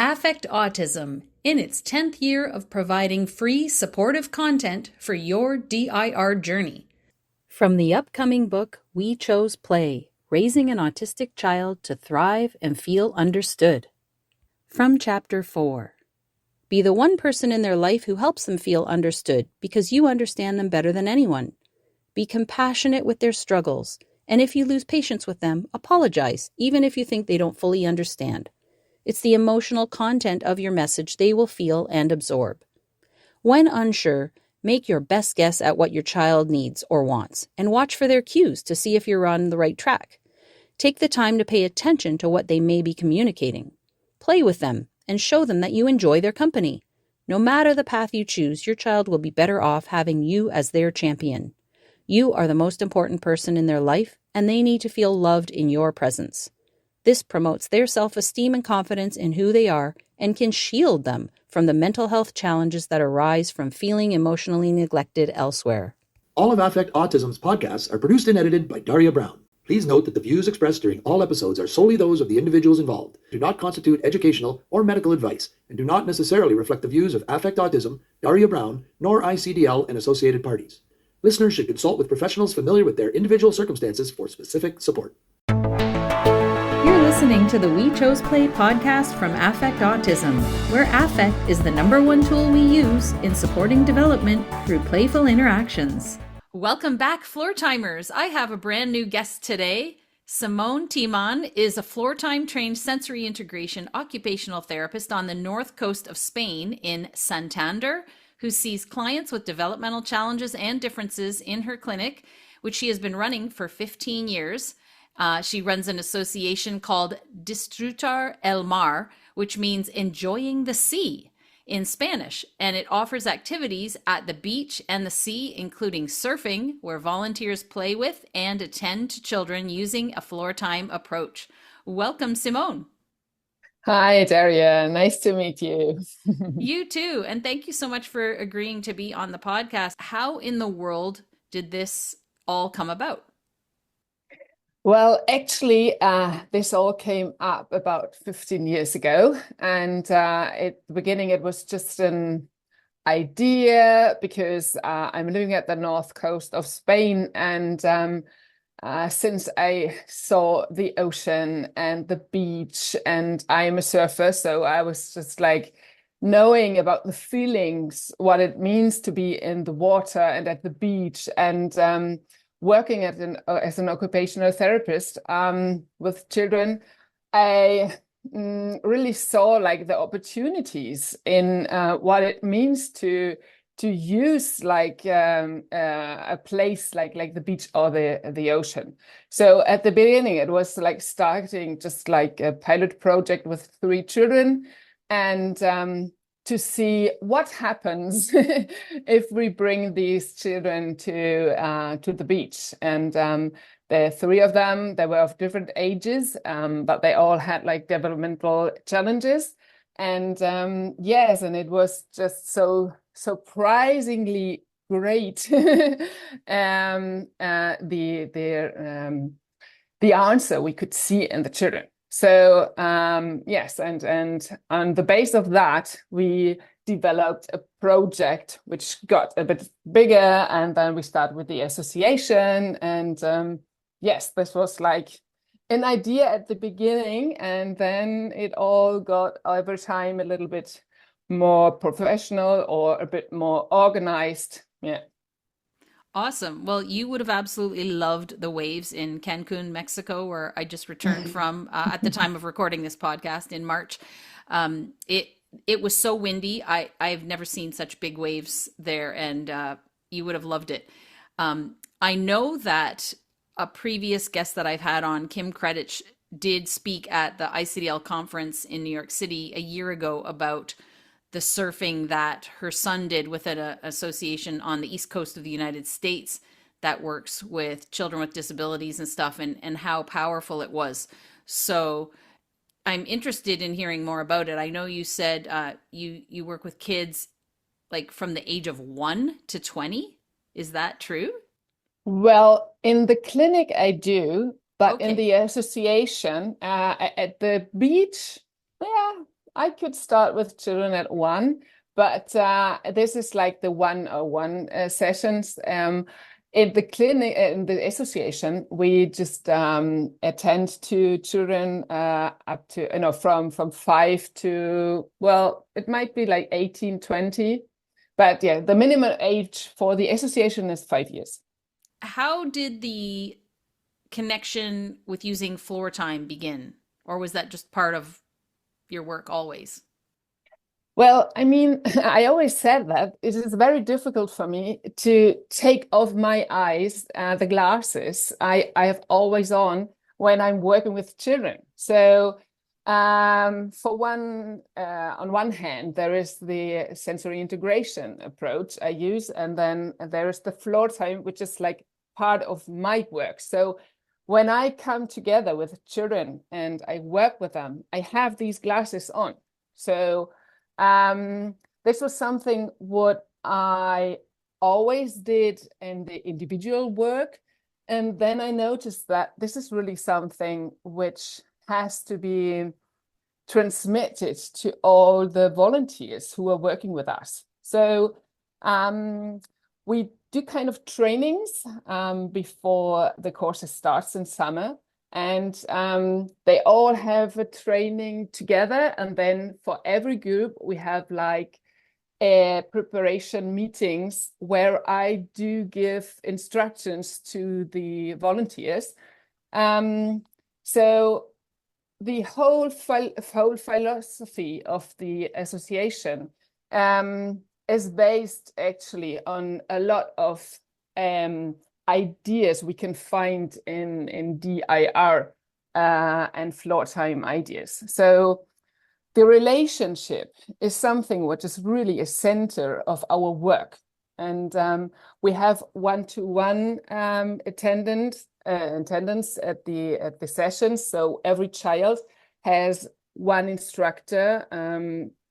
Affect Autism in its 10th year of providing free supportive content for your DIR journey. From the upcoming book, we chose Play, Raising an Autistic Child to Thrive and Feel Understood. From Chapter 4. Be the one person in their life who helps them feel understood because you understand them better than anyone. Be compassionate with their struggles, and if you lose patience with them, apologize, even if you think they don't fully understand. It's the emotional content of your message they will feel and absorb. When unsure, make your best guess at what your child needs or wants, and watch for their cues to see if you're on the right track. Take the time to pay attention to what they may be communicating. Play with them and show them that you enjoy their company. No matter the path you choose, your child will be better off having you as their champion. You are the most important person in their life, and they need to feel loved in your presence. This promotes their self-esteem and confidence in who they are and can shield them from the mental health challenges that arise from feeling emotionally neglected elsewhere. All of Affect Autism's podcasts are produced and edited by Daria Brown. Please note that the views expressed during all episodes are solely those of the individuals involved, do not constitute educational or medical advice, and do not necessarily reflect the views of Affect Autism, Daria Brown, nor ICDL and associated parties. Listeners should consult with professionals familiar with their individual circumstances for specific support. You're listening to the We Chose Play podcast from Affect Autism, where affect is the #1 tool we use in supporting development through playful interactions. Welcome back, Floortimers. I have a brand new guest today. Simone Tiemann is a Floortime-trained sensory integration occupational therapist on the north coast of Spain in Santander, who sees clients with developmental challenges and differences in her clinic, which she has been running for 15 years. She runs an association called Disfrutar El Mar, which means enjoying the sea in Spanish, and it offers activities at the beach and the sea, including surfing, where volunteers play with and attend to children using a floor time approach. Welcome, Simone. Hi, Daria. Nice to meet you. You too, and thank you so much for agreeing to be on the podcast. How in the world did this all come about? Well, actually, this all came up about 15 years ago. And at the beginning, it was just an idea because I'm living at the north coast of Spain. And since I saw the ocean and the beach, and I'm a surfer, so I was just like knowing about the feelings, what it means to be in the water and at the beach, and working as an occupational therapist with children, I really saw like the opportunities in what it means to use like a place like the beach or the ocean. So at the beginning, it was like starting just like a pilot project with 3 children, and to see what happens if we bring these children to the beach. And there are 3 of them. They were of different ages, but they all had like developmental challenges. And yes, and it was just so surprisingly great. The answer we could see in the children. So yes, and on the base of that, we developed a project which got a bit bigger, and then we started with the association. And yes, this was like an idea at the beginning, and then it all got over time a little bit more professional or a bit more organized. Yeah. Awesome. Well, you would have absolutely loved the waves in Cancun, Mexico, where I just returned from at the time of recording this podcast in March. It was so windy. I've never seen such big waves there, and you would have loved it. I know that a previous guest that I've had on, Kim Kredich, did speak at the ICDL conference in New York City a year ago about the surfing that her son did with an association on the East Coast of the United States that works with children with disabilities and stuff, and how powerful it was. So I'm interested in hearing more about it. I know you said you work with kids like from the age of 1 to 20. Is that true? Well, in the clinic I do, but Okay. in the association at the beach, yeah, I could start with children at 1, but this is like the 101 sessions. In the clinic, in the association, we just attend to children up to, from 5 to, well, it might be like 18, 20. But yeah, the minimum age for the association is 5 years. How did the connection with using floor time begin? Or was that just part of your work always? Well, I mean, I always said that it is very difficult for me to take off my eyes, the glasses I have always on when I'm working with children. So for one, on one hand, there is the sensory integration approach I use, and then there is the floor time, which is like part of my work. So when I come together with children and I work with them, I have these glasses on. So this was something what I always did in the individual work. And then I noticed that this is really something which has to be transmitted to all the volunteers who are working with us. So we do kind of trainings before the courses starts in summer. And they all have a training together. And then for every group, we have like preparation meetings where I do give instructions to the volunteers. So the whole philosophy of the association is based actually on a lot of ideas we can find in DIR and floor time ideas. So the relationship is something which is really a center of our work. And we have one-to-one attendance at the sessions. So every child has one instructor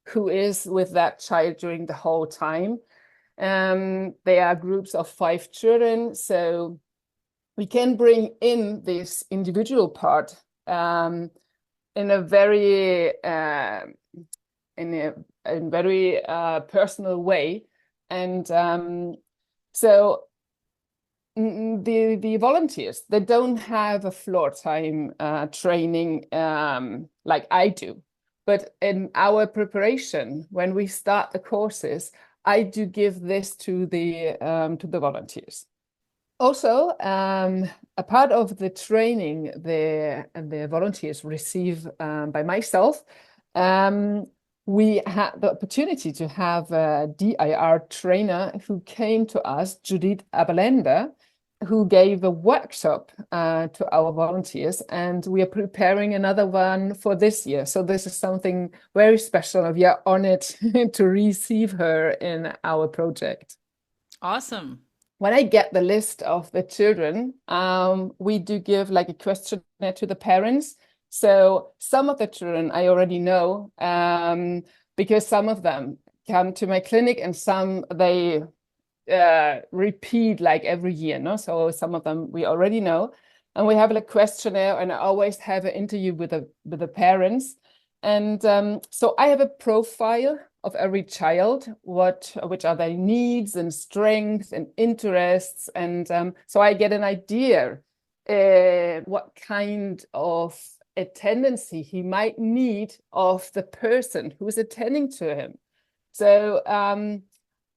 who is with that child during the whole time. There are groups of 5 children, so we can bring in this individual part in a very personal way, and so the volunteers, they don't have a floor time training like I do, but in our preparation, when we start the courses, I do give this to the volunteers. Also, a part of the training the volunteers receive by myself, we had the opportunity to have a DIR trainer who came to us, Judith Abalenda, who gave a workshop to our volunteers, and we are preparing another one for this year. So this is something very special. We are honored to receive her in our project. Awesome. When I get the list of the children, we do give like a questionnaire to the parents. So some of the children I already know, because some of them come to my clinic and some they repeat like every year, no? So some of them we already know, and we have a questionnaire, and I always have an interview with the parents, and so I have a profile of every child, which are their needs and strengths and interests, and so I get an idea what kind of a tendency he might need of the person who is attending to him. So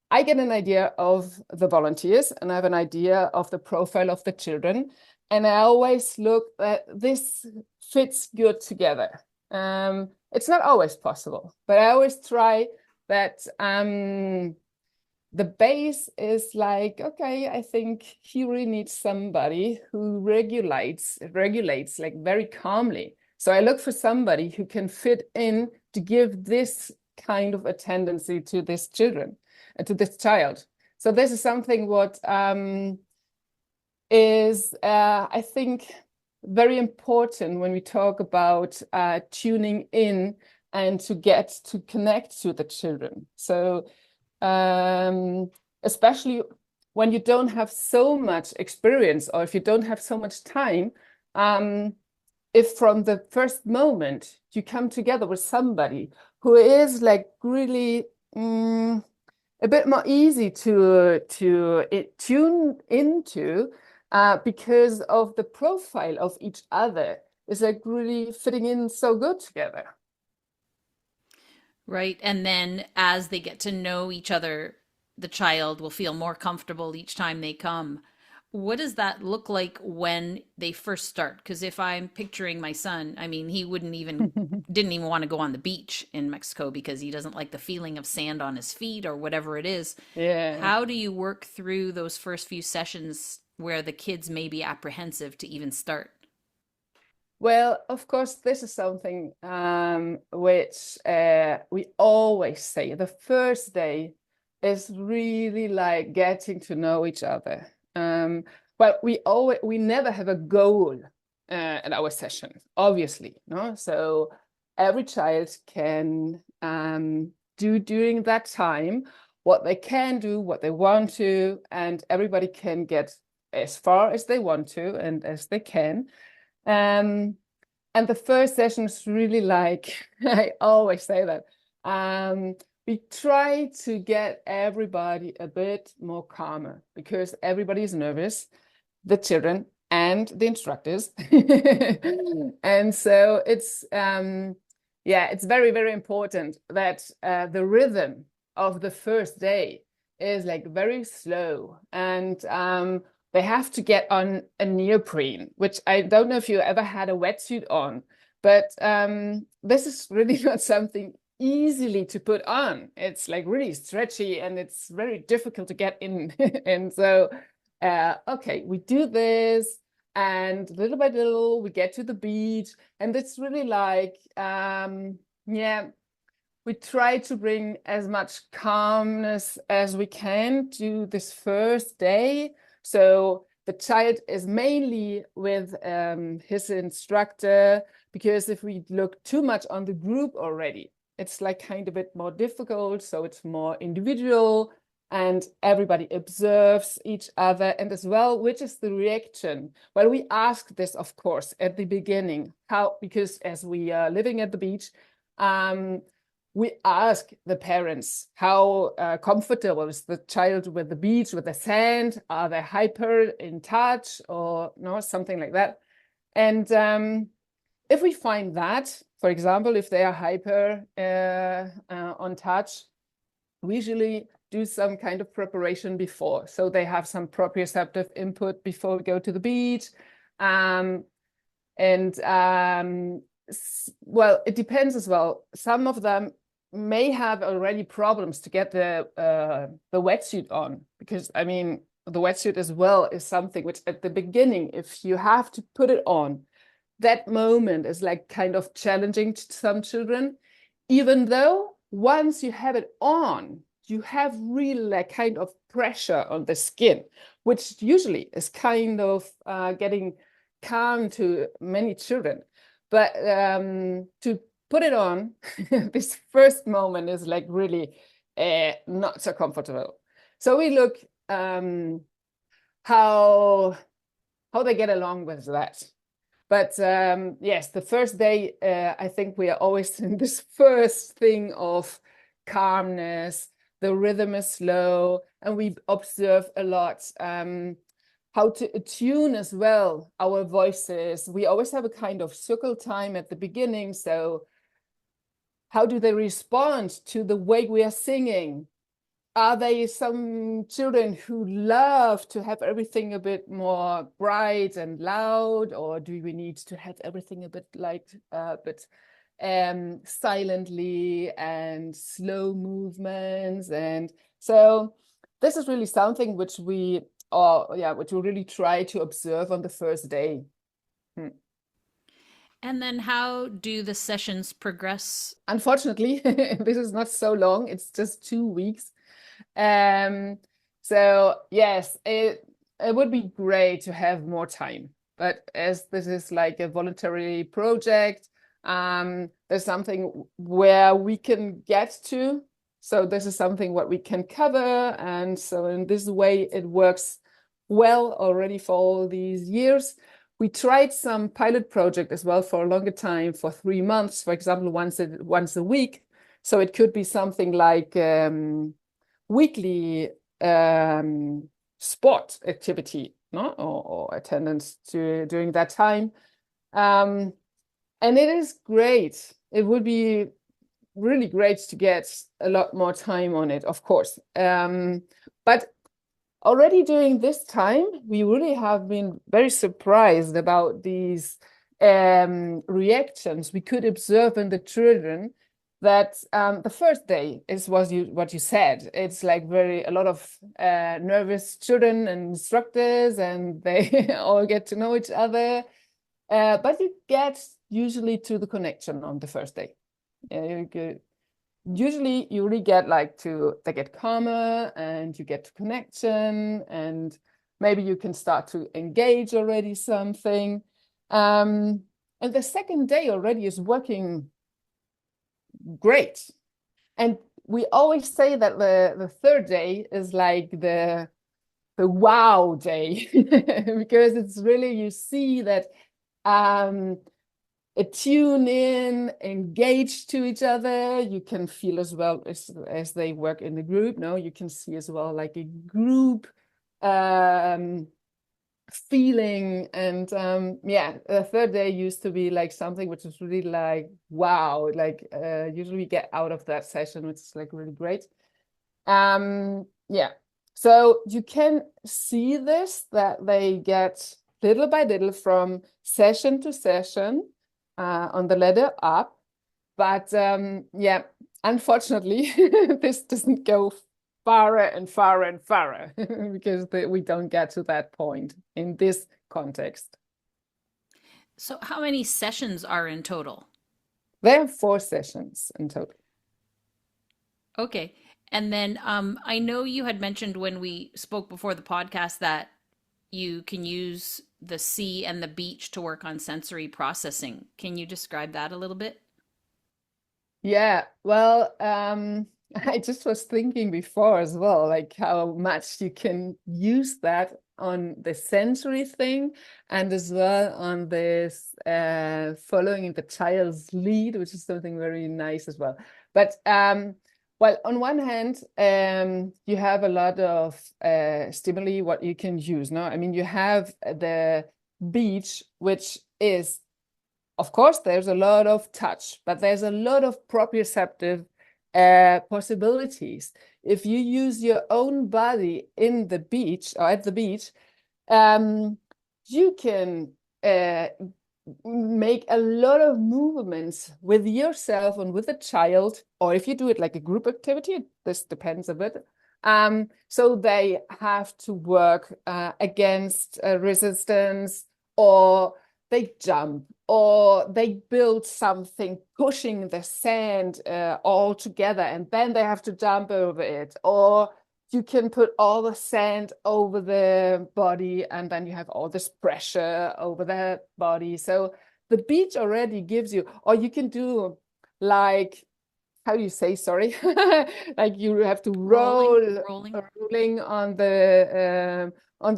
I get an idea of the volunteers, and I have an idea of the profile of the children, and I always look at this fits good together. It's not always possible, but I always try that the base is like, okay, I think he really needs somebody who regulates like very calmly. So I look for somebody who can fit in to give this kind of a tendency to this children, to this child. So this is something what is, I think, very important when we talk about tuning in and to get to connect to the children. So especially when you don't have so much experience, or if you don't have so much time, if from the first moment you come together with somebody who is like really a bit more easy to tune into because of the profile of each other is like really fitting in so good together. Right. And then as they get to know each other, the child will feel more comfortable each time they come. What does that look like when they first start? Because if I'm picturing my son, I mean, he didn't even want to go on the beach in Mexico because he doesn't like the feeling of sand on his feet or whatever it is. Yeah. How do you work through those first few sessions where the kids may be apprehensive to even start? Well, of course, this is something which we always say. The first day is really like getting to know each other. Well, we never have a goal at our session, obviously, no. So every child can do during that time what they can do, what they want to, and everybody can get as far as they want to and as they can. And the first session is really like, I always say that, we try to get everybody a bit more calmer because everybody is nervous, the children and the instructors. And so it's very, very important that the rhythm of the first day is like very slow, and they have to get on a neoprene, which I don't know if you ever had a wetsuit on, but this is really not something easily to put on. It's like really stretchy and it's very difficult to get in. And so, okay, we do this, and little by little we get to the beach, and it's really like, yeah, we try to bring as much calmness as we can to this first day. So the child is mainly with his instructor, because if we look too much on the group already, it's like kind of a bit more difficult. So it's more individual, and everybody observes each other. And as well, which is the reaction? Well, we ask this, of course, at the beginning, because as we are living at the beach, we ask the parents how comfortable is the child with the beach, with the sand. Are they hyper in touch or no, something like that? And if we find that, for example, if they are hyper on touch, we usually do some kind of preparation before. So they have some proprioceptive input before we go to the beach. Well, it depends as well. Some of them may have already problems to get the wetsuit on, because I mean the wetsuit as well is something which at the beginning, if you have to put it on, that moment is like kind of challenging to some children, even though once you have it on, you have really like kind of pressure on the skin, which usually is kind of getting calm to many children. But to put it on, this first moment is like really not so comfortable. So we look how they get along with that. But yes, the first day, I think we are always in this first thing of calmness. The rhythm is slow, and we observe a lot how to attune as well our voices. We always have a kind of circle time at the beginning. So how do they respond to the way we are singing? Are they some children who love to have everything a bit more bright and loud, or do we need to have everything a bit like silently and slow movements? And so this is really something which we really try to observe on the first day. And then how do the sessions progress? Unfortunately, this is not so long. It's just 2 weeks. So yes, it would be great to have more time. But as this is like a voluntary project, there's something where we can get to. So this is something what we can cover. And so in this way, it works well already for all these years. We tried some pilot project as well for a longer time, for 3 months, for example, once a week. So it could be something like weekly sport activity, no, or attendance during that time. And it is great. It would be really great to get a lot more time on it, of course. But already during this time, we really have been very surprised about these reactions we could observe in the children. That the first day is what you said. It's like a lot of nervous children and instructors, and they all get to know each other. But you get usually to the connection on the first day. Usually you really get they get calmer, and you get to connection, and maybe you can start to engage already something. And the second day already is working great. And we always say that the third day is like the wow day, because it's really, you see that tune in, engage to each other. You can feel as well as they work in the group. No, you can see as well like a group feeling. And the third day used to be like something which is really like wow, like usually we get out of that session, which is like really great. So you can see this, that they get little by little from session to session on the ladder up. But unfortunately, this doesn't go farther and farther and farther because we don't get to that point in this context. So how many sessions are in total? There are 4 sessions in total. Okay. And then I know you had mentioned when we spoke before the podcast that you can use the sea and the beach to work on sensory processing. Can you describe that a little bit? Yeah, well, I just was thinking before as well, like how much you can use that on the sensory thing, and as well on this following the child's lead, which is something very nice as well. But well, on one hand, you have a lot of stimuli what you can use. No, I mean, you have the beach, which is, of course, there's a lot of touch, but there's a lot of proprioceptive possibilities. If you use your own body in the beach or at the beach, you can make a lot of movements with yourself and with a child, or if you do it like a group activity, this depends a bit. So they have to work against resistance, or they jump, or they build something pushing the sand all together, and then they have to jump over it. Or you can put all the sand over the body, and then you have all this pressure over the body. So the beach already gives you, or you can do like, how do you say, sorry? Like you have to rolling on the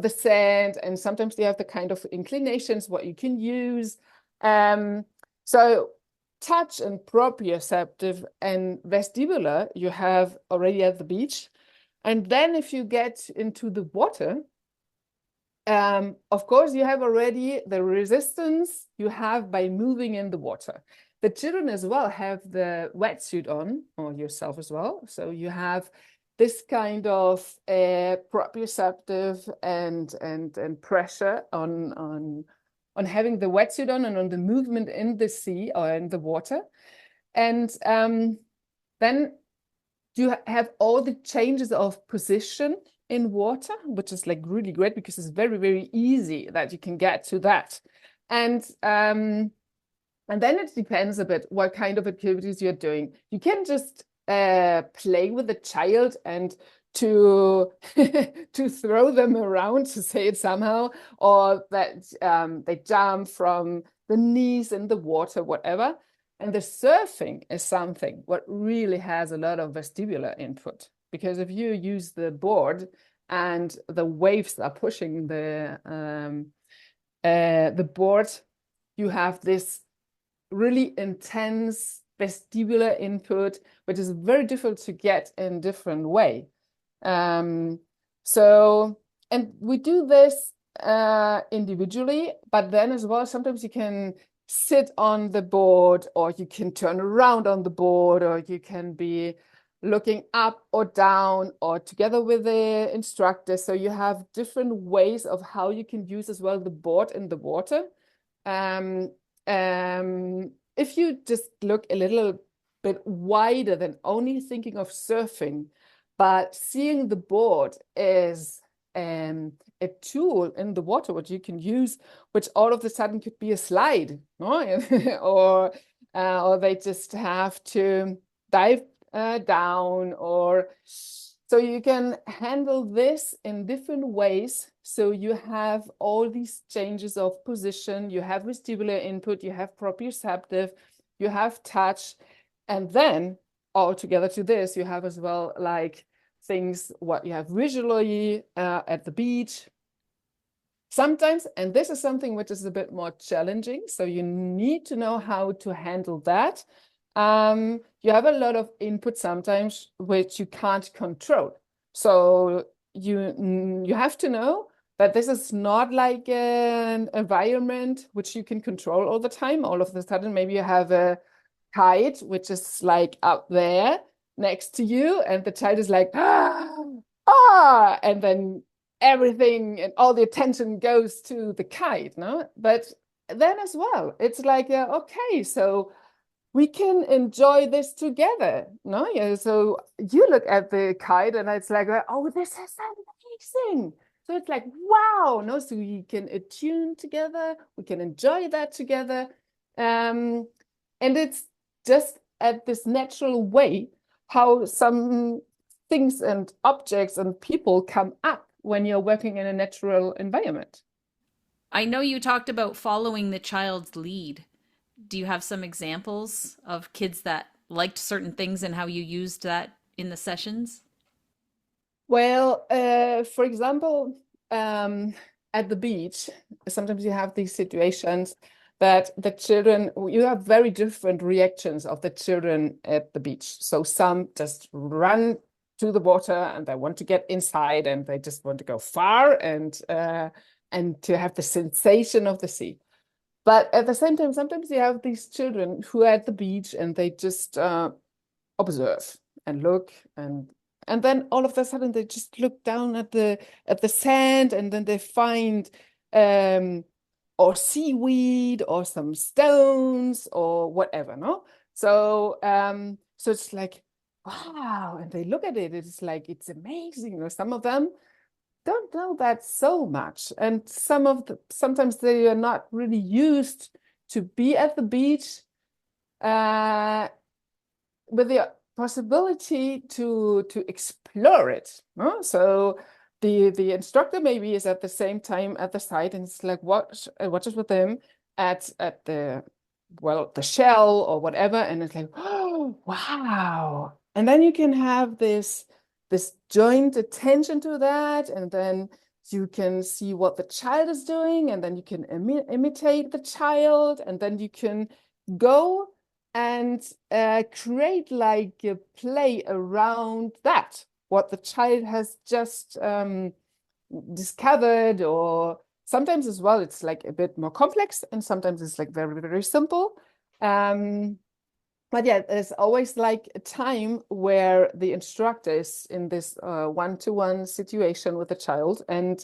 sand, and sometimes you have the kind of inclinations what you can use. So touch and proprioceptive and vestibular you have already at the beach. And then if you get into the water, of course, you have already the resistance you have by moving in the water. The children as well have the wetsuit on, or yourself as well. So you have this kind of proprioceptive and pressure on having the wetsuit on and on the movement in the sea or in the water. And then you have all the changes of position in water, which is like really great because it's very, very easy that you can get to that. And then it depends a bit what kind of activities you're doing. You can just play with the child and to throw them around, to say it somehow, or that they jump from the knees in the water, whatever. And the surfing is something what really has a lot of vestibular input, because if you use the board and the waves are pushing the board, you have this really intense vestibular input, which is very difficult to get in different way. So, and we do this individually, but then as well, sometimes you can sit on the board, or you can turn around on the board, or you can be looking up or down or together with the instructor. So you have different ways of how you can use as well the board in the water. If you just look a little bit wider than only thinking of surfing, but seeing the board is a tool in the water, what you can use, which all of a sudden could be a slide, no? or they just have to dive down, or so you can handle this in different ways. So you have all these changes of position, you have vestibular input, you have proprioceptive, you have touch, and then all together to this, you have as well like things what you have visually at the beach. Sometimes, and this is something which is a bit more challenging, so you need to know how to handle that. You have a lot of input sometimes which you can't control. So you have to know that this is not like an environment which you can control all the time. All of a sudden, maybe you have a kite which is like up there next to you, and the child is like, and then everything and all the attention goes to the kite, no? But then as well, it's like, okay, so we can enjoy this together, no? Yeah, so you look at the kite and it's like, oh, this is amazing. So it's like, wow, no? So we can attune together, we can enjoy that together. And it's just at this natural way how some things and objects and people come up when you're working in a natural environment. I know you talked about following the child's lead. Do you have some examples of kids that liked certain things and how you used that in the sessions? Well, for example, at the beach, sometimes you have these situations that the children, you have very different reactions of the children at the beach. So some just run to the water and they want to get inside and they just want to go far and to have the sensation of the sea. But at the same time, sometimes you have these children who are at the beach and they just observe and look, and then all of a sudden they just look down at the sand, and then they find or seaweed or some stones or whatever, no? So so it's like, wow, and they look at it, it's like, it's amazing. You know, some of them don't know that so much, and sometimes they are not really used to be at the beach with the possibility to explore it, no? So the instructor maybe is at the same time at the site, and it's like watches with them at the shell or whatever, and it's like, oh wow. And then you can have this joint attention to that, and then you can see what the child is doing, and then you can imitate the child, and then you can go and create like a play around that, what the child has just discovered. Or sometimes as well, it's like a bit more complex, and sometimes it's like very, very simple. But yeah, there's always like a time where the instructor is in this one-to-one situation with the child, and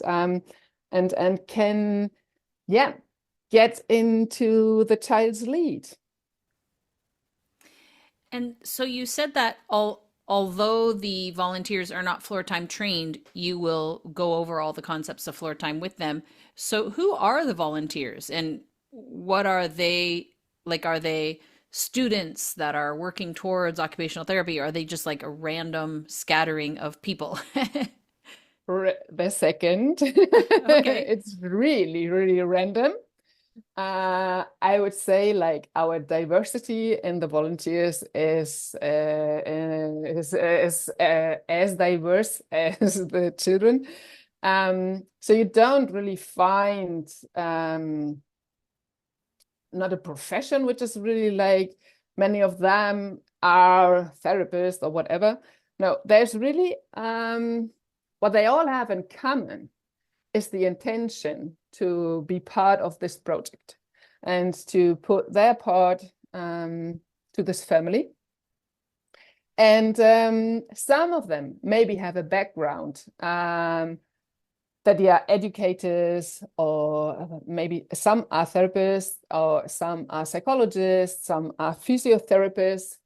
can, yeah, get into the child's lead. And so you said that although the volunteers are not floor time trained, you will go over all the concepts of floor time with them. So who are the volunteers, and what are they like? Are they students that are working towards occupational therapy, or are they just like a random scattering of people? The second. Okay. It's really, really random. I would say like our diversity in the volunteers is as diverse as the children. So you don't really find not a profession which is really like many of them are therapists or whatever. No, there's really what they all have in common is the intention to be part of this project and to put their part to this family. And some of them maybe have a background that they are educators, or maybe some are therapists, or some are psychologists, some are physiotherapists.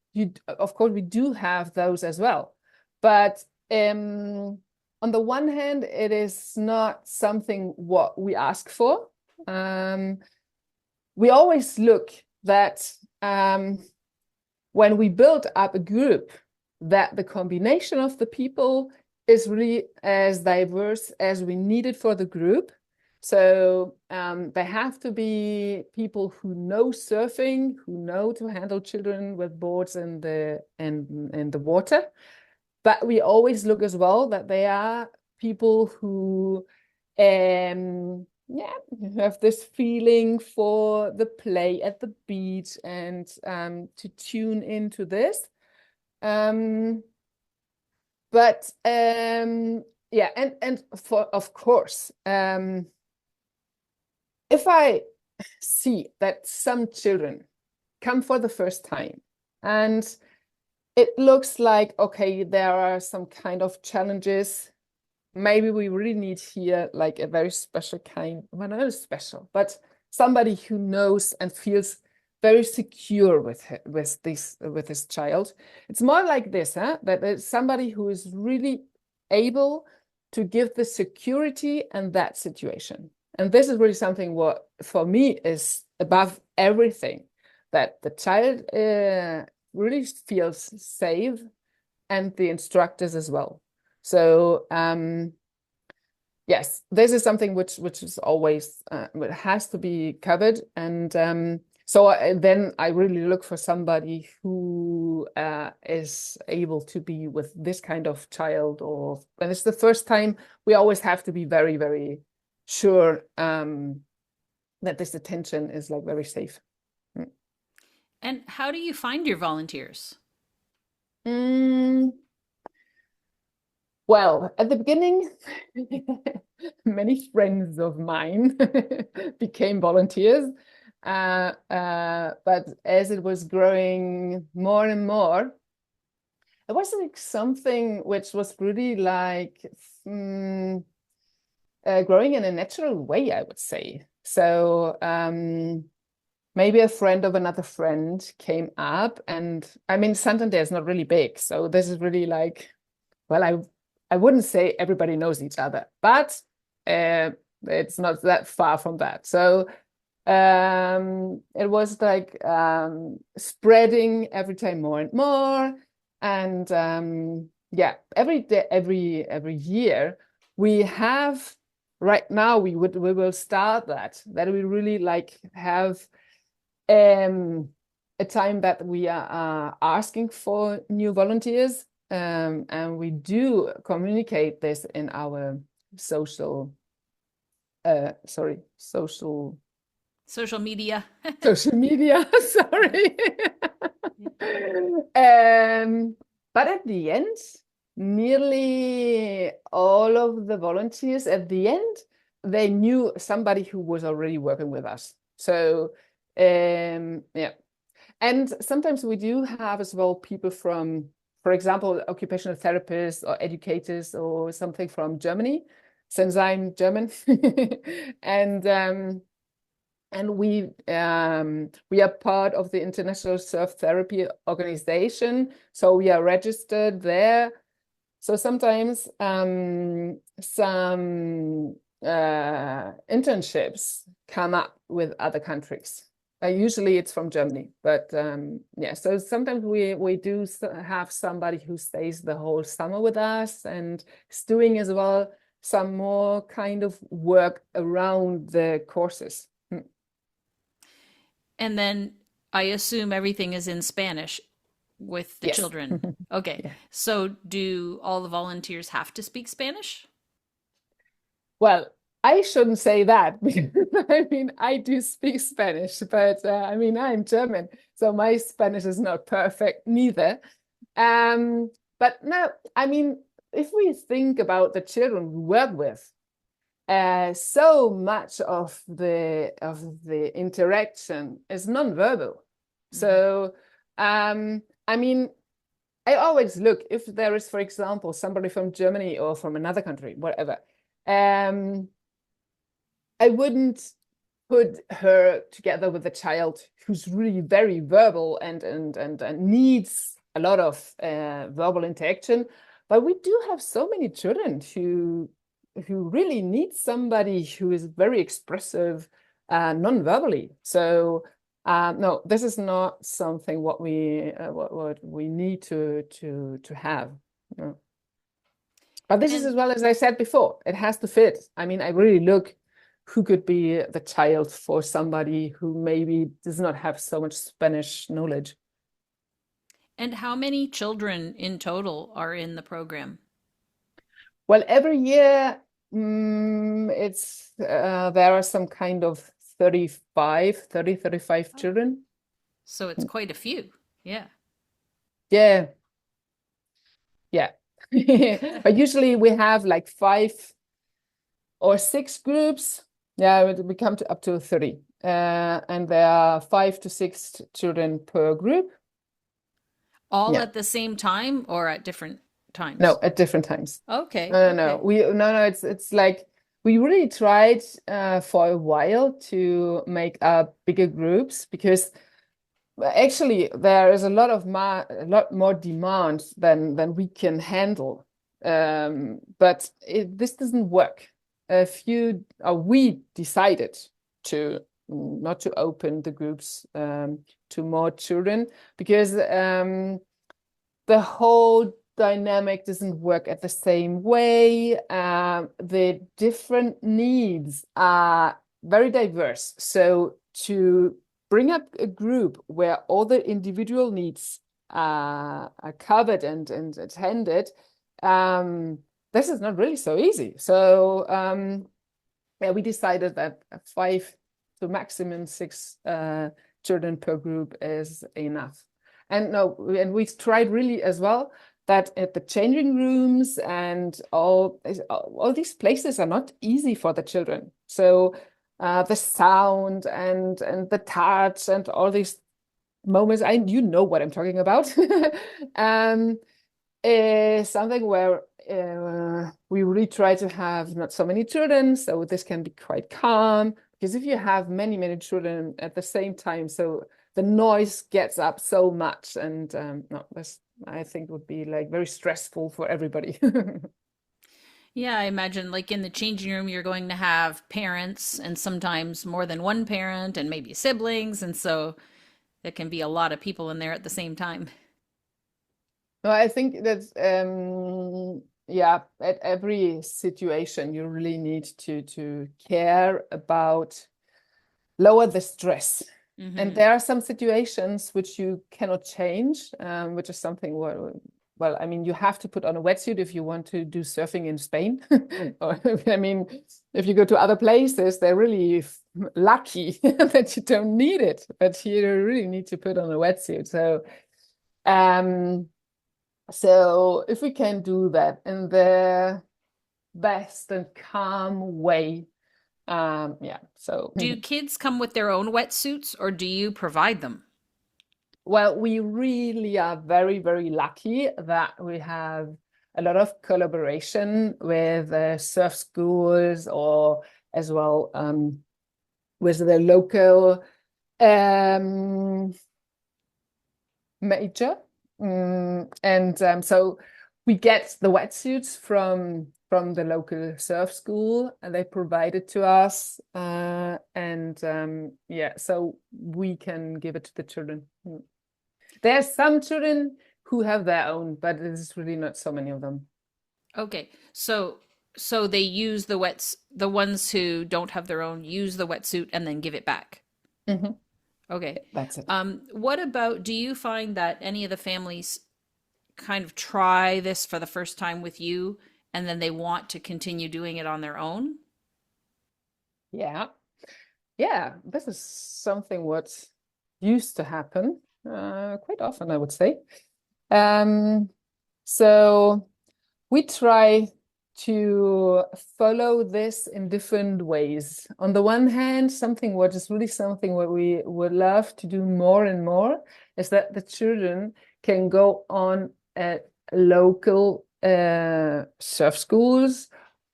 Of course, we do have those as well. But on the one hand, it is not something what we ask for. We always look that when we build up a group, that the combination of the people is really as diverse as we need it for the group. So they have to be people who know surfing, who know to handle children with boards in the water. But we always look as well that they are people who have this feeling for the play at the beach and to tune into this. But and for, of course, if I see that some children come for the first time and it looks like, okay, there are some kind of challenges, maybe we really need here like a very special kind, well, not special, but somebody who knows and feels very secure with this child. It's more like this, that it's somebody who is really able to give the security in that situation. And this is really something what for me is above everything, that the child really feels safe, and the instructors as well. So yes, this is something which is always it has to be covered. And so then I really look for somebody who is able to be with this kind of child, or when it's the first time, we always have to be very, very sure that this attention is like very safe. And how do you find your volunteers? Well, at the beginning, many friends of mine became volunteers. But as it was growing more and more, it was like something which was really like growing in a natural way, I would say. So maybe a friend of another friend came up, and I mean, Santander is not really big. So this is really like, well, I wouldn't say everybody knows each other, but it's not that far from that. So it was like spreading every time more and more. And every day, every year we have, right now we will start that we really like have a time that we are asking for new volunteers, and we do communicate this in our social media. Social media, sorry. But at the end, nearly all of the volunteers at the end, they knew somebody who was already working with us. So yeah. And sometimes we do have as well people from, for example, occupational therapists or educators or something from Germany, since I'm German. And we are part of the International Surf Therapy Organization, so we are registered there. So sometimes some internships come up with other countries. Usually it's from Germany, but yeah. So sometimes we do have somebody who stays the whole summer with us and is doing as well some more kind of work around the courses. And then I assume everything is in Spanish with the children. Okay. Yeah. So do all the volunteers have to speak Spanish? Well, I shouldn't say that because I mean, I do speak Spanish, but I mean, I'm German, so my Spanish is not perfect neither. But no, I mean, if we think about the children we work with, so much of the interaction is nonverbal. Mhm. So, I mean, I always look if there is, for example, somebody from Germany or from another country, whatever. Um, I wouldn't put her together with a child who's really very verbal and needs a lot of verbal interaction. But we do have so many children who really need somebody who is very expressive non-verbally. So no, this is not something what we need to have. No. But this is as And well as I said before, it has to fit. I mean, I really look who could be the child for somebody who maybe does not have so much Spanish knowledge. and how many children in total are in the program? Well, every year it's there are some kind of 35 Oh, children. so it's quite a few. Yeah. Yeah, yeah. But usually we have like 5 or 6 groups. Yeah, we come to up to 30. And there are 5 to 6 children per group. All Yeah. at the same time or at different No, times? at different times. Okay, No, no, no. okay. It's like we really tried for a while to make up bigger groups because actually there is a lot more demand than we can handle. But this doesn't work. We decided to not to open the groups to more children because the whole dynamic doesn't work at the same way. The different needs are very diverse. So to bring up a group where all the individual needs are covered and attended, um, this is not really so easy. So yeah, we decided that 5 to maximum 6 children per group is enough. And no, and we tried really as well that at the changing rooms and all these places are not easy for the children. So the sound and the touch and all these moments, you know what I'm talking about, is something where we really try to have not so many children, so this can be quite calm. Because if you have many children at the same time, so the noise gets up so much, and no, this I think would be like very stressful for everybody. Yeah, I imagine like in the changing room, you're going to have parents and sometimes more than one parent and maybe siblings. And so there can be a lot of people in there at the same time. No, I think that yeah, at every situation you really need to care about lower the stress. And Hmm. there are some situations which you cannot change, which is something well, I mean, you have to put on a wetsuit if you want to do surfing in Spain. Or, I mean, if you go to other places, they're really lucky that you don't need it, but you really need to put on a wetsuit. Um, so if we can do that in the best and calm way, yeah. So Do kids come with their own wetsuits or do you provide them? well, we really are very lucky that we have a lot of collaboration with surf schools or as well with the local um, major. And so we get the wetsuits from the local surf school and they provide it to us. And yeah, so we can give it to the children. There's some children who have their own, but there's really not so many of them. Okay. So they use the ones who don't have their own use the wetsuit and then give it back. Mhm. Okay. That's it. What about, do you find that any of the families kind of try this for the first time with you and then they want to continue doing it on their own? Yeah. Yeah, this is something what used to happen quite often, I would say. Um, so we try to follow this in different ways. On the one hand, something what is really something what we would love to do more and more is that the children can go on at local surf schools,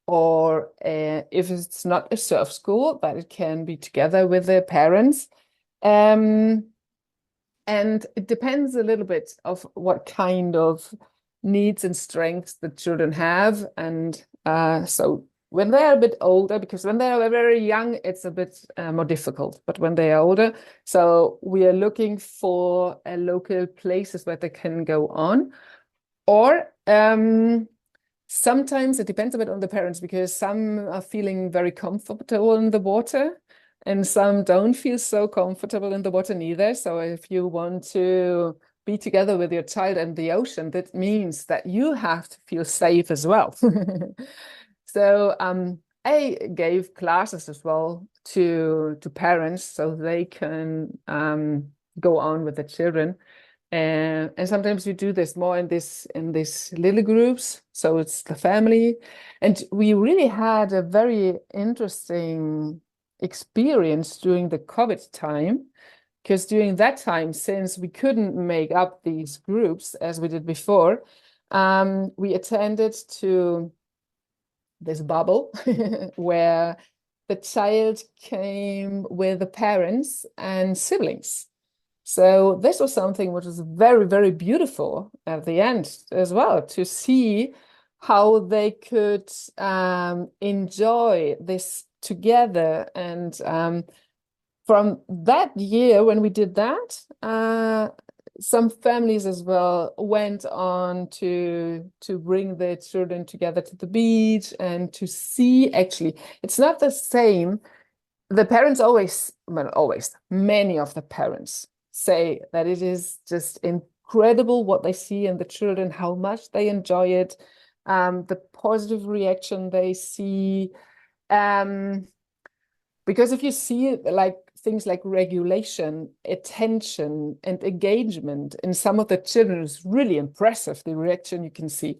or if it's not a surf school, that it can be together with their parents. Um, and it depends a little bit of what kind of needs and strengths the children have. And so when they are a bit older, because when they are very young, it's a bit more difficult. But when they are older, so we are looking for local places where they can go on. Or sometimes it depends a bit on the parents, because some are feeling very comfortable in the water and some don't feel so comfortable in the water neither. So if you want to be together with your child in the ocean, that means that you have to feel safe as well. So I gave classes as well to parents so they can go on with the children. And sometimes we do this more in this little groups, so it's the family. And we really had a very interesting experience during the COVID time, because during that time, since we couldn't make up these groups as we did before, we attended to this bubble where the child came with the parents and siblings. So this was something which was very, very beautiful at the end as well, to see how they could enjoy this together. And from that year, when we did that, some families as well went on to bring their children together to the beach and to see, actually, it's not the same. The parents always, well, always, many of the parents say that it is just incredible what they see in the children, how much they enjoy it, the positive reaction they see. Because if you see like things like regulation, attention, and engagement in some of the children, is really impressive, the reaction you can see.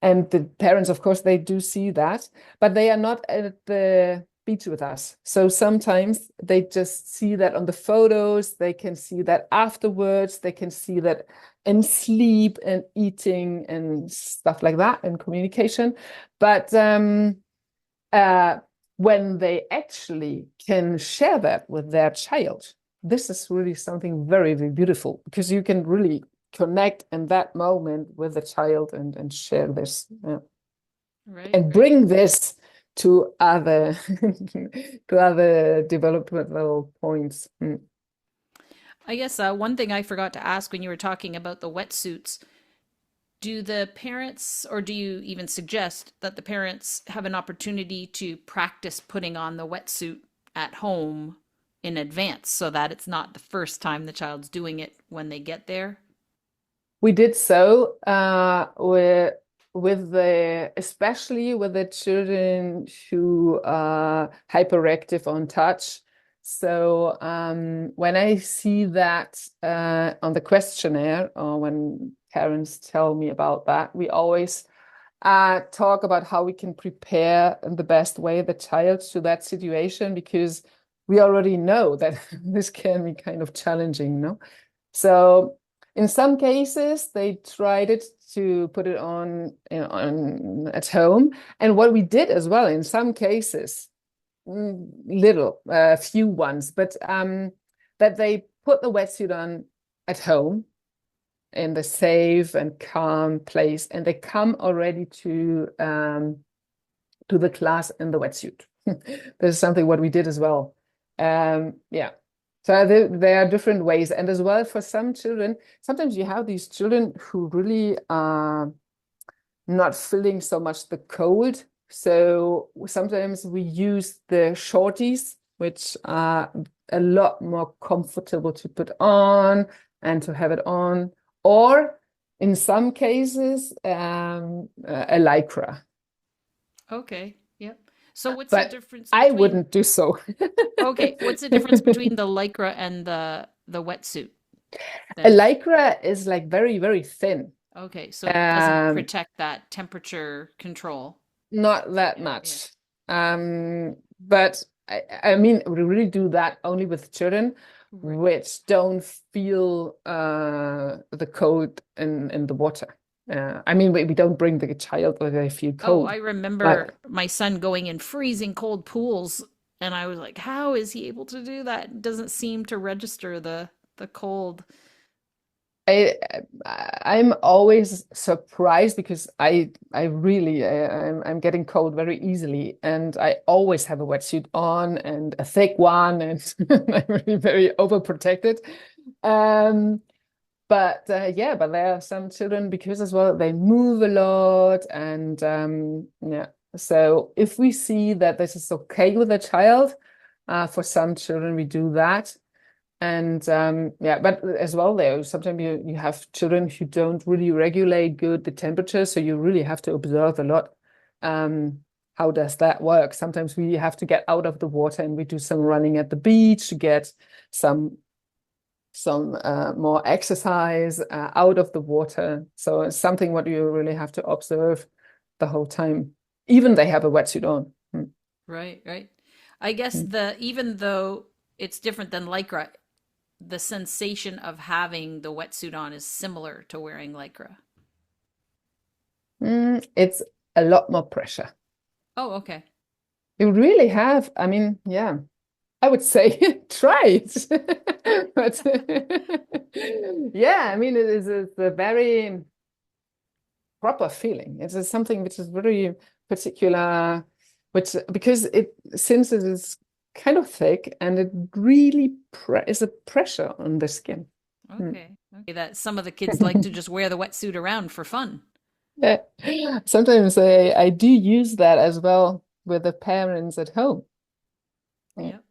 And the parents, of course, they do see that, but they are not at the beach with us. So sometimes they just see that on the photos, they can see that afterwards, they can see that in sleep and eating and stuff like that, and communication. But when they actually can share that with their child, this is really something very, very beautiful, because you can really connect in that moment with the child and share this, and bring this to other to other developmental points. I guess one thing I forgot to ask when you were talking about the wetsuits, do the parents, or do you even suggest that the parents have an opportunity to practice putting on the wetsuit at home in advance so that it's not the first time the child's doing it when they get there? We did so with the, especially with the children who are hyperactive on touch. So when I see that on the questionnaire, or when parents tell me about that, we always talk about how we can prepare in the best way the child to that situation, because we already know that this can be kind of challenging, no? So in some cases, they tried it to put it on, on at home. And what we did as well, in some cases, little, few ones, but that they put the wetsuit on at home in the safe and calm place, and they come already to the class in the wetsuit. This is something what we did as well. Yeah. So there are different ways. And as well, for some children, sometimes you have these children who really are not feeling so much the cold. So sometimes we use the shorties, which are a lot more comfortable to put on and to have it on. Or in some cases, a lycra. Okay. Yep. So what's the But difference I between, wouldn't do so. okay, what's the difference between the lycra and the wetsuit A then? lycra is like very, very thin. Okay, so it doesn't Um, protect that temperature control. Not that Yeah, yeah. much. But I mean, we really do that only with children Right. which don't feel the cold in the water. I mean, we don't bring the child where they feel Oh, I cold, but remember my son going in freezing cold pools, and I was like, how is he able to do that? It doesn't seem to register the cold. I I'm always surprised because I really I'm getting cold very easily, and I always have a wetsuit on and a thick one, and I'm really very overprotected. Um, but yeah, but there are some children because as well they move a lot, and yeah. So if we see that this is okay with a child, for some children we do that. And yeah, but as well, there sometimes you have children who don't really regulate good the temperature, so you really have to observe a lot. How does that work? Sometimes we have to get out of the water and we do some running at the beach to get some more exercise out of the water. So it's something what you really have to observe the whole time, even they have a wetsuit on. Right, right. I guess the even though it's different than lycra, the sensation of having the wetsuit on is similar to wearing lycra. It's a lot more pressure. Oh, okay. You really have, I mean, yeah, I would say try it. But yeah, I mean, it's a very proper feeling. It is something which is very particular, which because it since it is kind of thick and it really is a pressure on the skin. Mm. Okay. Okay. That some of the kids like to just wear the wetsuit around for fun. Yeah. Sometimes I do use that as well with the parents at home. Yeah. Yep.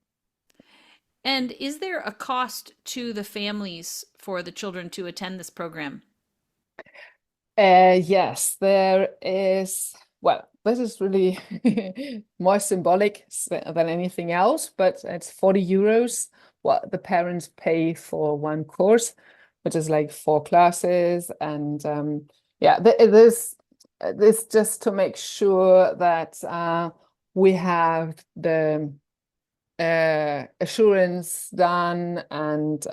And is there a cost to the families for the children to attend this program? Yes, there is. Well, this is really more symbolic than anything else, but it's 40 euros what the parents pay for one course, which is like 4 classes. And yeah, this just to make sure that we have the assurance done, and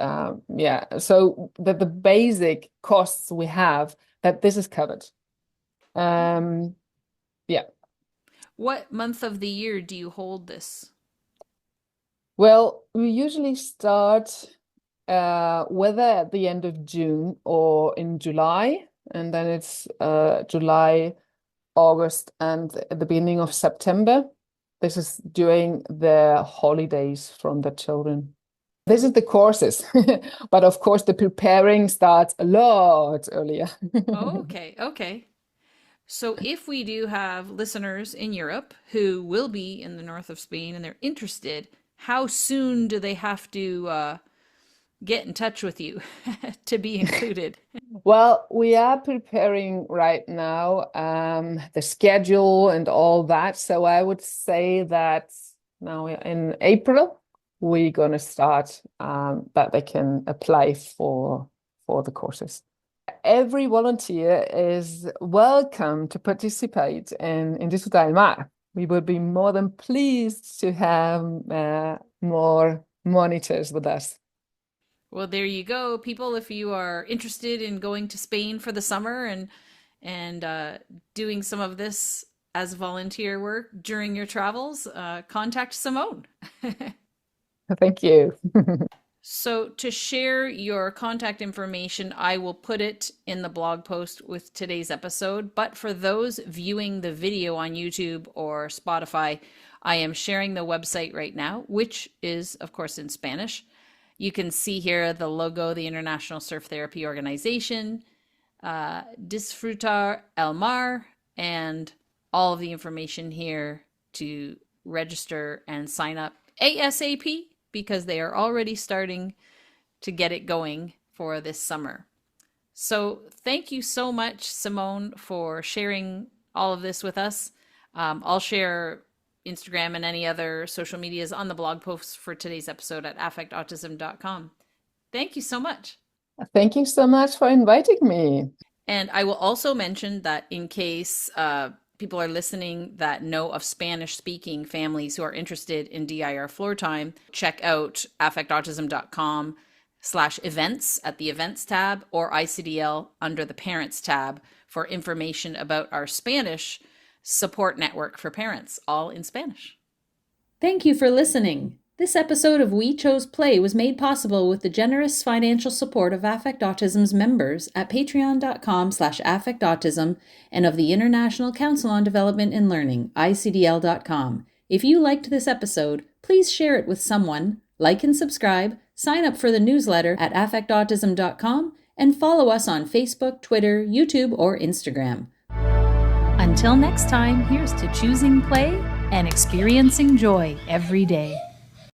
yeah, so that the basic costs we have, that this is covered. um yeah. What month of the year do you hold this? Well, we usually start whether at the end of June or in July, and then it's July, August, and at the beginning of September. This is during the holidays from the children. This is the courses, but of course the preparing starts a lot earlier. Oh, okay, okay. So if we do have listeners in Europe who will be in the north of Spain and they're interested, how soon do they have to get in touch with you to be included? Well, we are preparing right now the schedule and all that. So I would say that now in April we're gonna start that they can apply for the courses. Every volunteer is welcome to participate in Disfrutar El Mar. We would be more than pleased to have more monitors with us. Well, there you go, people. If you are interested in going to Spain for the summer and doing some of this as volunteer work during your travels, contact Simone. Thank you. So, to share your contact information, I will put it in the blog post with today's episode. But for those viewing the video on YouTube or Spotify, I am sharing the website right now, which is, of course, in Spanish. You can see here the logo, the International Surf Therapy Organization, Disfrutar El Mar, and all of the information here to register and sign up ASAP because they are already starting to get it going for this summer. So thank you so much, Simone, for sharing all of this with us. I'll share Instagram and any other social medias on the blog posts for today's episode at affectautism.com. Thank you so much. Thank you so much for inviting me. And I will also mention that in case people are listening that know of Spanish-speaking families who are interested in DIR floor time, check out affectautism.com/events at the events tab, or ICDL under the parents tab for information about our Spanish support network for parents, all in Spanish. Thank you for listening. This episode of We Chose Play was made possible with the generous financial support of Affect Autism's members at patreon.com/affectautism and of the International Council on Development and Learning, ICDL.com. If you liked this episode, please share it with someone, like and subscribe, sign up for the newsletter at affectautism.com, and follow us on Facebook, Twitter, YouTube, or Instagram. Until next time, here's to choosing play and experiencing joy every day.